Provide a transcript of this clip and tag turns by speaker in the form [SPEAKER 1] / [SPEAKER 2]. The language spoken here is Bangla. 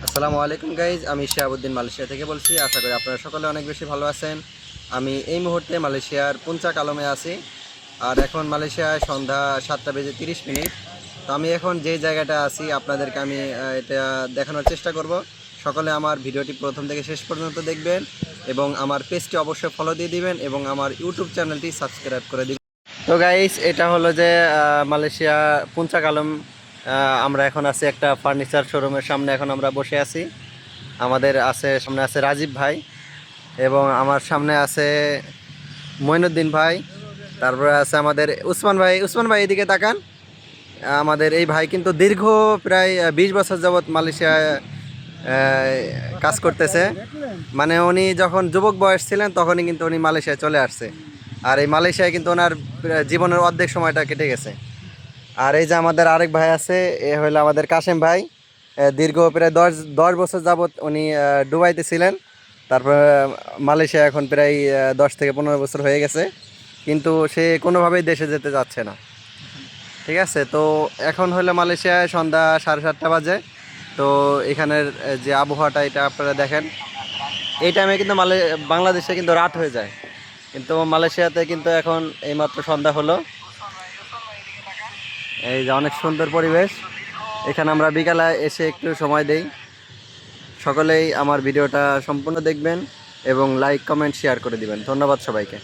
[SPEAKER 1] আসসালামু আলাইকুম গাইজ, আমি শিহাবুদ্দিন মালয়েশিয়া থেকে বলছি। আশা করি আপনারা সকলে অনেক বেশি ভালো আছেন। আমি এই মুহূর্তে মালয়েশিয়ার পুঞ্চাক আলমে আছি। আর এখন মালয়েশিয়ায় সন্ধ্যা 7:30। তো আমি এখন যে জায়গাটা আছি আপনাদেরকে আমি এটা দেখানোর চেষ্টা করব। সকলে আমার ভিডিওটি প্রথম থেকে শেষ পর্যন্ত দেখবেন এবং আমার পেজটি অবশ্যই ফলো দিয়ে দিবেন এবং আমার ইউটিউব চ্যানেলটি সাবস্ক্রাইব করে দিবেন। তো গাইস, এটা হলো যে মালয়েশিয়া পুঞ্চাক আলম। আমরা এখন আছি একটা ফার্নিচার শোরুমের সামনে। এখন আমরা বসে আছি। আমাদের সামনে আছে রাজীব ভাই এবং আমার সামনে আছে মঈনুদ্দিন ভাই। তারপরে আছে আমাদের উসমান ভাই। উসমান ভাই, এদিকে তাকান। আমাদের এই ভাই কিন্তু দীর্ঘ প্রায় 20 বছর যাবৎ মালয়েশিয়ায় কাজ করতেছে। মানে উনি যখন যুবক বয়স ছিলেন তখনই কিন্তু উনি মালয়েশিয়ায় চলে আসছে। আর এই মালয়েশিয়ায় কিন্তু ওনার জীবনের অর্ধেক সময়টা কেটে গেছে। আর এই যে আমাদের আরেক ভাই আছে, এ হলো আমাদের কাশেম ভাই। দীর্ঘ প্রায় দশ বছর যাবৎ উনি দুবাইতে ছিলেন। তারপর মালয়েশিয়া এখন প্রায় 10 থেকে 15 বছর হয়ে গেছে, কিন্তু সে কোনোভাবেই দেশে যেতে চাচ্ছে না। ঠিক আছে, তো এখন হলো মালয়েশিয়ায় সন্ধ্যা 7:30 বাজে। তো এখানের যে আবহাওয়াটা এটা আপনারা দেখেন। এই টাইমে কিন্তু বাংলাদেশে কিন্তু রাত হয়ে যায়, কিন্তু মালয়েশিয়াতে কিন্তু এখন এইমাত্র সন্ধ্যা হলো। এই যে অনেক সুন্দর পরিবেশ। এখানে আমরা বিকালে এসে একটু সময় দেই। সকলেই আমার ভিডিওটা সম্পূর্ণ দেখবেন এবং লাইক কমেন্ট শেয়ার করে দিবেন। ধন্যবাদ সবাইকে।